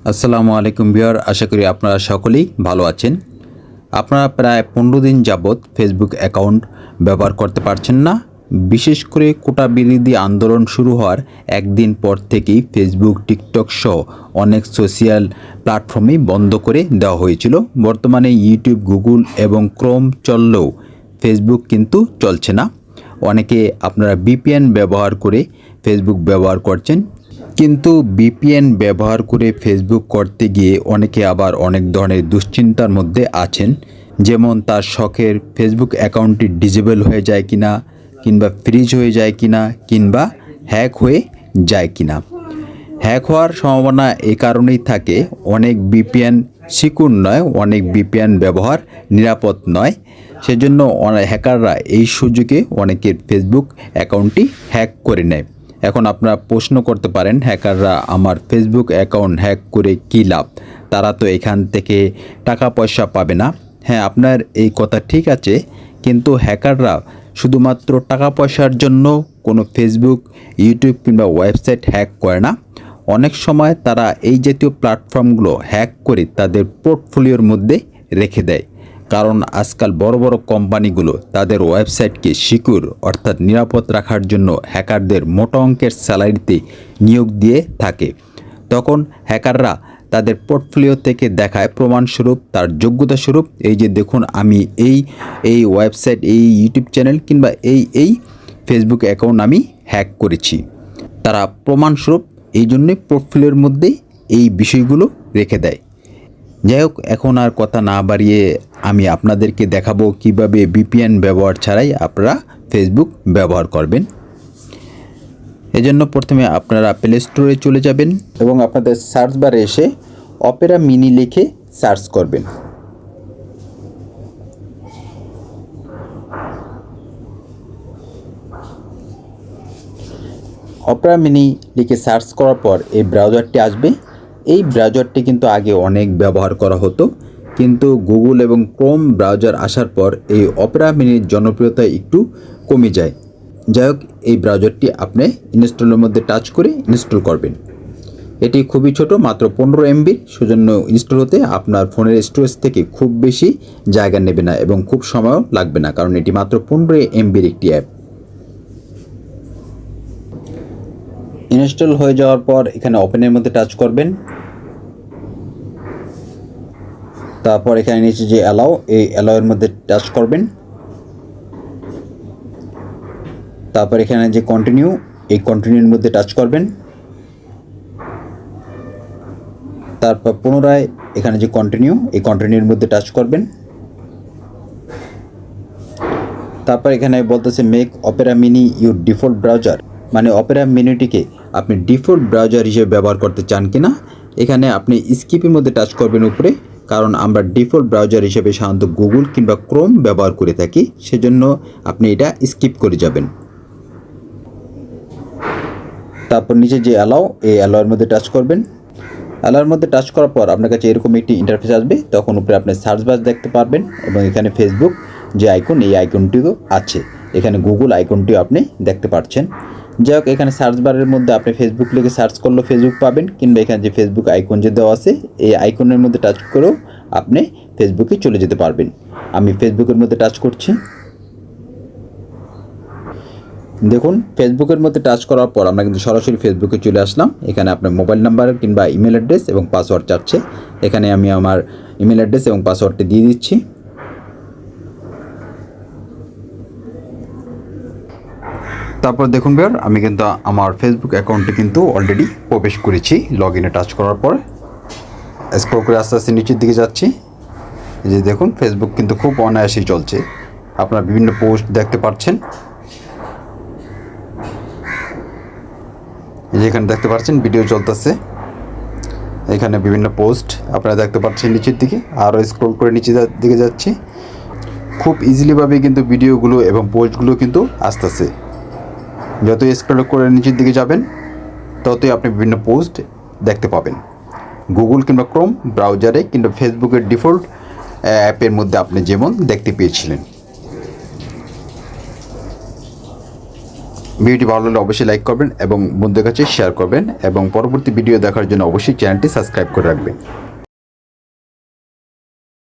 আসসালামু আলাইকুম ভিউয়ার, আশা করি আপনারা সকলেই ভালো আছেন। আপনারা প্রায় 15 দিন যাবৎ ফেসবুক অ্যাকাউন্ট ব্যবহার করতে পারছেন না। বিশেষ করে কোটা বিরোধী আন্দোলন শুরু হওয়ার একদিন পর থেকেই ফেসবুক, টিকটক সহ অনেক সোশ্যাল প্ল্যাটফর্মই বন্ধ করে দেওয়া হয়েছিল। বর্তমানে ইউটিউব, গুগল এবং ক্রোম চললেও ফেসবুক কিন্তু চলছে না। অনেকে আপনারা ভিপিএন ব্যবহার করে ফেসবুক ব্যবহার করছেন, কিন্তু ভিপিএন ব্যবহার করে ফেসবুক করতে গিয়ে অনেকে আবার অনেক ধরনের দুশ্চিন্তার মধ্যে আছেন। যেমন তার শখের ফেসবুক অ্যাকাউন্টটি ডিজেবল হয়ে যায় কিনা, কিংবা ফ্রিজ হয়ে যায় কিনা, কিংবা হ্যাক হয়ে যায় কিনা। হ্যাক হওয়ার সম্ভাবনা এই কারণেই থাকে, অনেক ভিপিএন সিকিউর নয়, অনেক ভিপিএন ব্যবহার নিরাপদ নয়। সেজন্য হ্যাকাররা এই সুযোগে অনেকের ফেসবুক অ্যাকাউন্টটি হ্যাক করে নেয়। এখন আপনারা প্রশ্ন করতে পারেন, হ্যাকাররা আমার ফেসবুক অ্যাকাউন্ট হ্যাক করে কী লাভ? তারা তো এখান থেকে টাকা পয়সা পাবে না। হ্যাঁ, আপনার এই কথা ঠিক আছে, কিন্তু হ্যাকাররা শুধুমাত্র টাকা পয়সার জন্য কোনো ফেসবুক, ইউটিউব কিংবা ওয়েবসাইট হ্যাক করে না। অনেক সময় তারা এই জাতীয় প্ল্যাটফর্মগুলো হ্যাক করে তাদের পোর্টফোলিওর মধ্যে রেখে দেয়। কারণ আজকাল বড় বড় কোম্পানিগুলো তাদের ওয়েবসাইটকে সিকিউর অর্থাৎ নিরাপদ রাখার জন্য হ্যাকারদের মোটা অঙ্কের স্যালারিতে নিয়োগ দিয়ে থাকে। তখন হ্যাকাররা তাদের পোর্টফোলিও থেকে দেখায় প্রমাণস্বরূপ, তার যোগ্যতা স্বরূপ, এই যে দেখুন আমি এই ওয়েবসাইট, এই ইউটিউব চ্যানেল কিংবা এই ফেসবুক অ্যাকাউন্ট আমি হ্যাক করেছি। তারা প্রমাণস্বরূপ এই জন্যে পোর্টফোলিওর মধ্যেই এই বিষয়গুলো রেখে দেয়। যাই হোক, এখন আর কথা না বাড়িয়ে আমি আপনাদেরকে দেখাবো কিভাবে ভিপিএন ব্যবহার ছাড়াই আপনারা ফেসবুক ব্যবহার করবেন। এজন্য প্রথমে আপনারা প্লে স্টোরে চলে যাবেন এবং আপনাদের সার্চ বারে এসে অপেরা মিনি লিখে সার্চ করবেন। অপেরা মিনি লিখে সার্চ করার পর এই ব্রাউজারটি আসবে। এই ব্রাউজারটি কিন্তু আগে অনেক ব্যবহার করা হতো, কিন্তু গুগল এবং ক্রোম ব্রাউজার আসার পর এই অপেরা মিনির জনপ্রিয়তা একটু কমে যায়। যাই হোক, এই ব্রাউজারটি আপনি ইনস্টলের মধ্যে টাচ করে ইনস্টল করবেন। এটি খুবই ছোট, মাত্র 15 MB, সেজন্য ইনস্টল হতে আপনার ফোনের স্টোরেজ থেকে খুব বেশি জায়গা নেবে না এবং খুব সময়ও লাগবে না, কারণ এটি মাত্র 15 MBর একটি অ্যাপ। ইনস্টল হয়ে যাওয়ার পর এখানে ওপেনের মধ্যে টাচ করবেন। তারপর এখানে নিচে যে অ্যালাউ, এই অ্যালাউয়ের মধ্যে টাচ করবেন। তারপর এখানে যে কন্টিনিউ, এই কন্টিনিউর মধ্যে টাচ করবেন। তারপর পুনরায় এখানে যে কন্টিনিউ, এই কন্টিনিউর মধ্যে টাচ করবেন। তারপর এখানে বলতেছে make Opera mini your default browser, মানে অপেরা মিনিটিকে আপনি ডিফল্ট ব্রাউজার হিসেবে ব্যবহার করতে চান কিনা। এখানে আপনি স্কিপের মধ্যে টাচ করবেন উপরে, কারণ আমরা ডিফল্ট ব্রাউজার হিসেবে সাধারণত গুগল কিংবা ক্রোম ব্যবহার করে থাকি, সেজন্য আপনি এটা স্কিপ করে যাবেন। তারপর নিচে যে অ্যালাউ, এই অ্যালাউয়ের মধ্যে টাচ করবেন। অ্যালাউয়ের মধ্যে টাচ করার পর আপনার কাছে এরকম একটি ইন্টারফেস আসবে। তখন উপরে আপনি সার্চ বার দেখতে পারবেন এবং এখানে ফেসবুক যে আইকন, এই আইকনটিও আছে। এখানে গুগল আইকনটিও আপনি দেখতে পাচ্ছেন। যাই হোক, এখানে সার্চ বারের মধ্যে আপনি ফেসবুক লিখে সার্চ করলেও ফেসবুক পাবেন, কিংবা এখানে যে ফেসবুক আইকন যে দেওয়া আছে, এই আইকনের মধ্যে টাচ করেও আপনি ফেসবুকে চলে যেতে পারবেন। আমি ফেসবুকের মধ্যে টাচ করছি। দেখুন, ফেসবুকের মধ্যে টাচ করার পর আমরা কিন্তু সরাসরি ফেসবুকে চলে আসলাম। এখানে আপনার মোবাইল নাম্বার কিংবা ইমেল অ্যাড্রেস এবং পাসওয়ার্ড চাচ্ছে। এখানে আমি আমার ইমেল অ্যাড্রেস এবং পাসওয়ার্ডটি দিয়ে দিচ্ছি। তারপর দেখুন ভিউয়ার, আমি কিন্তু আমার ফেসবুক অ্যাকাউন্টে কিন্তু অলরেডি প্রবেশ করেছি। লগ ইনে টাচ করার পর স্ক্রল করে আস্তে আস্তে নিচের দিকে যাচ্ছি। এই যে দেখুন, ফেসবুক কিন্তু খুব অনায়াসেই চলছে। আপনারা বিভিন্ন পোস্ট দেখতে পাচ্ছেন। যেখানে দেখতে পাচ্ছেন ভিডিও চলতেছে, এখানে বিভিন্ন পোস্ট আপনারা দেখতে পাচ্ছেন নিচের দিকে। আরও স্ক্রল করে নিচের দিকে যাচ্ছি। খুব ইজিলিভাবে কিন্তু ভিডিওগুলো এবং পোস্টগুলো কিন্তু আসতেছে। যতই স্ক্রল করে নিচের দিকে যাবেন, ততই আপনি বিভিন্ন পোস্ট দেখতে পাবেন। গুগল কিংবা ক্রোম ব্রাউজারে কিংবা ফেসবুকের ডিফল্ট অ্যাপের মধ্যে আপনি যেমন দেখতে পেয়েছিলেন। ভিডিওটি ভালো লাগলে অবশ্যই লাইক করবেন এবং বন্ধুদের কাছে শেয়ার করবেন এবং পরবর্তী ভিডিও দেখার জন্য অবশ্যই চ্যানেলটি সাবস্ক্রাইব করে রাখবেন।